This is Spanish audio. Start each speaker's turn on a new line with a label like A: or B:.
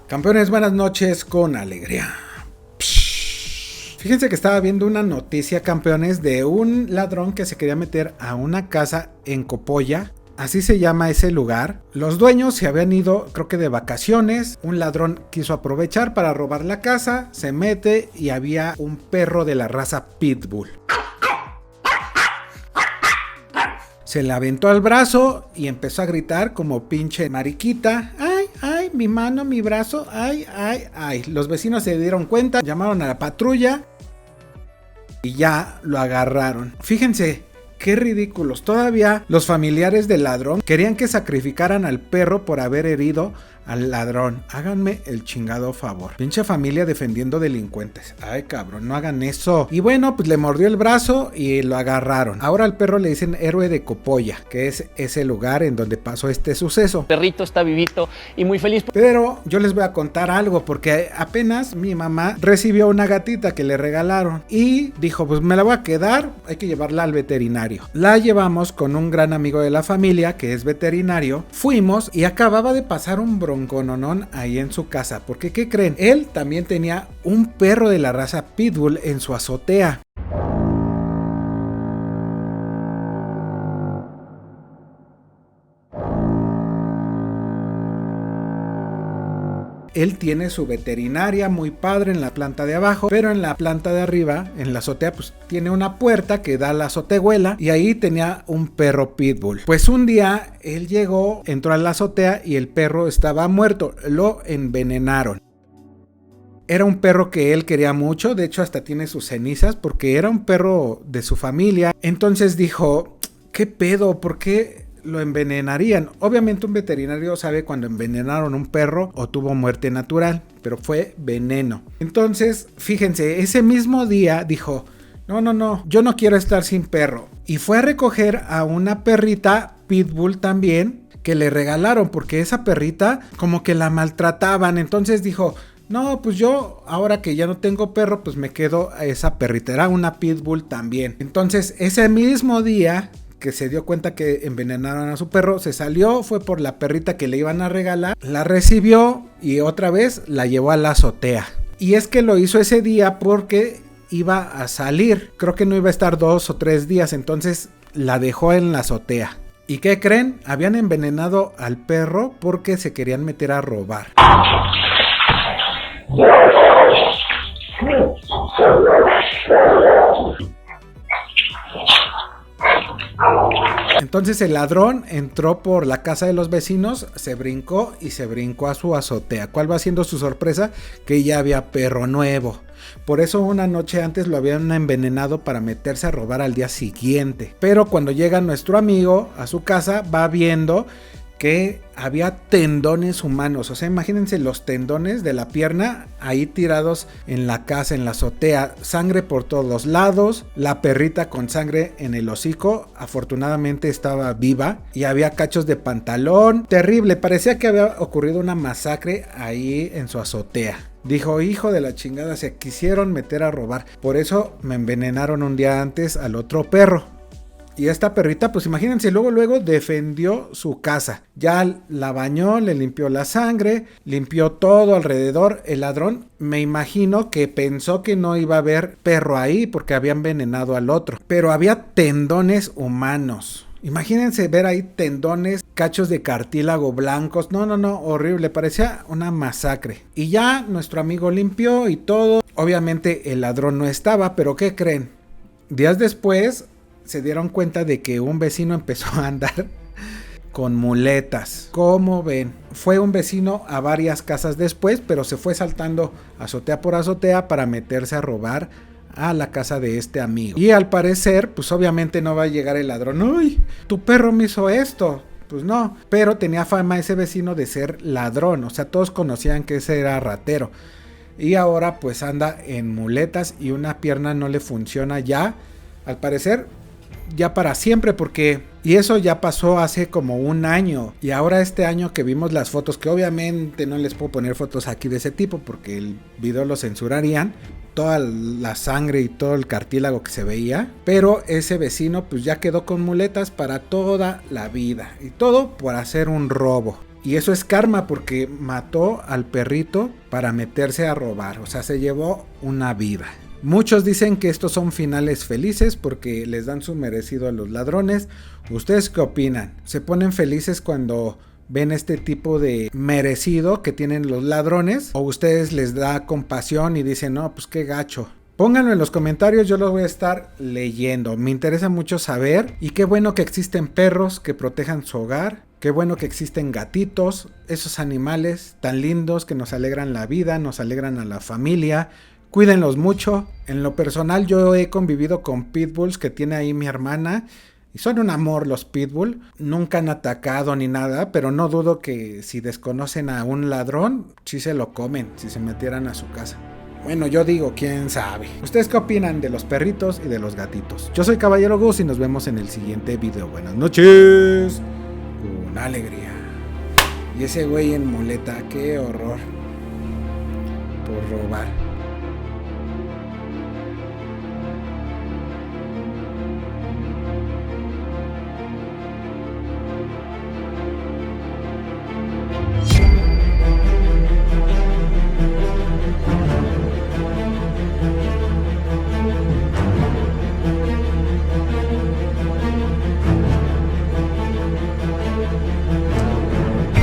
A: Campeones, buenas noches con alegría. Fíjense que estaba viendo una noticia, campeones, de un ladrón que se quería meter a una casa en Copolla. Así se llama ese lugar. Los dueños se habían ido, creo que de vacaciones. Un ladrón quiso aprovechar para robar la casa. Se mete y había un perro de la raza Pitbull. Se le aventó al brazo y empezó a gritar como pinche mariquita. ¡Ay, ay, mi mano, mi brazo! ¡Ay, ay, ay! Los vecinos se dieron cuenta, llamaron a la patrulla y ya lo agarraron. Fíjense, qué ridículos. Todavía los familiares del ladrón querían que sacrificaran al perro por haber herido al ladrón. Háganme el chingado favor. Pinche familia defendiendo delincuentes. Ay, cabrón, no hagan eso. Y bueno, pues le mordió el brazo y lo agarraron. Ahora al perro le dicen héroe de Copolla, que es ese lugar en donde pasó este suceso.
B: El perrito está vivito y muy feliz.
A: Pero yo les voy a contar algo, porque apenas mi mamá recibió una gatita que le regalaron y dijo, pues me la voy a quedar, hay que llevarla al veterinario. La llevamos con un gran amigo de la familia que es veterinario. Fuimos y acababa de pasar un broncononón ahí en su casa, porque ¿qué creen? Él también tenía un perro de la raza Pitbull en su azotea. Él tiene su veterinaria muy padre en la planta de abajo, pero en la planta de arriba, en la azotea, pues tiene una puerta que da a la azotehuela y ahí tenía un perro pitbull. Pues un día él llegó, entró a la azotea y el perro estaba muerto, lo envenenaron. Era un perro que él quería mucho, de hecho hasta tiene sus cenizas porque era un perro de su familia. Entonces dijo, ¿qué pedo? ¿Por qué lo envenenarían? Obviamente un veterinario sabe cuando envenenaron un perro o tuvo muerte natural, pero fue veneno. Entonces, fíjense, ese mismo día dijo, no, yo no quiero estar sin perro. Y fue a recoger a una perrita Pitbull también que le regalaron, porque esa perrita como que la maltrataban. Entonces dijo, no, pues yo ahora que ya no tengo perro, pues me quedo a esa perrita. Era una Pitbull también. Entonces ese mismo día que se dio cuenta que envenenaron a su perro, se salió, fue por la perrita que le iban a regalar, la recibió y otra vez la llevó a la azotea. Y es que lo hizo ese día porque iba a salir, creo que no iba a estar 2 o 3 días, entonces la dejó en la azotea. ¿Y qué creen? Habían envenenado al perro porque se querían meter a robar. Entonces el ladrón entró por la casa de los vecinos, se brincó a su azotea. ¿Cuál va siendo su sorpresa? Que ya había perro nuevo. Por eso una noche antes lo habían envenenado para meterse a robar al día siguiente. Pero cuando llega nuestro amigo a su casa, va viendo que había tendones humanos. O sea, imagínense los tendones de la pierna ahí tirados en la casa, en la azotea. Sangre por todos los lados. La perrita con sangre en el hocico. Afortunadamente estaba viva. Y había cachos de pantalón. Terrible. Parecía que había ocurrido una masacre ahí en su azotea. Dijo, hijo de la chingada, se quisieron meter a robar. Por eso me envenenaron un día antes al otro perro. Y esta perrita, pues imagínense, luego defendió su casa. Ya la bañó, le limpió la sangre, limpió todo alrededor. El ladrón, me imagino que pensó que no iba a haber perro ahí porque había envenenado al otro. Pero había tendones humanos. Imagínense ver ahí tendones, cachos de cartílago blancos. No, horrible, parecía una masacre. Y ya nuestro amigo limpió y todo. Obviamente el ladrón no estaba, pero ¿qué creen? Días después se dieron cuenta de que un vecino empezó a andar con muletas. ¿Cómo ven? Fue un vecino a varias casas después, pero se fue saltando azotea por azotea para meterse a robar a la casa de este amigo. Y al parecer, pues obviamente no va a llegar el ladrón. ¡Uy! Tu perro me hizo esto. Pues no, pero tenía fama ese vecino de ser ladrón. O sea, todos conocían que ese era ratero. Y ahora pues anda en muletas y una pierna no le funciona ya. Al parecer ya para siempre, porque y eso ya pasó hace como un año, y ahora este año que vimos las fotos, que obviamente no les puedo poner fotos aquí de ese tipo porque el video lo censurarían, toda la sangre y todo el cartílago que se veía, pero ese vecino pues ya quedó con muletas para toda la vida, y todo por hacer un robo. Y eso es karma porque mató al perrito para meterse a robar. O sea, se llevó una vida. Muchos dicen que estos son finales felices porque les dan su merecido a los ladrones. ¿Ustedes qué opinan? ¿Se ponen felices cuando ven este tipo de merecido que tienen los ladrones? ¿O ustedes les da compasión y dicen, no, pues qué gacho? Pónganlo en los comentarios, yo los voy a estar leyendo. Me interesa mucho saber. Y qué bueno que existen perros que protejan su hogar. Qué bueno que existen gatitos, esos animales tan lindos que nos alegran la vida, nos alegran a la familia. Cuídenlos mucho. En lo personal yo he convivido con pitbulls que tiene ahí mi hermana. Y son un amor los pitbull. Nunca han atacado ni nada, pero no dudo que si desconocen a un ladrón, sí se lo comen, si se metieran a su casa. Bueno, yo digo, quién sabe. ¿Ustedes qué opinan de los perritos y de los gatitos? Yo soy Caballero Gus y nos vemos en el siguiente video. Buenas noches. Con alegría. Y ese güey en muleta, qué horror. Por robar.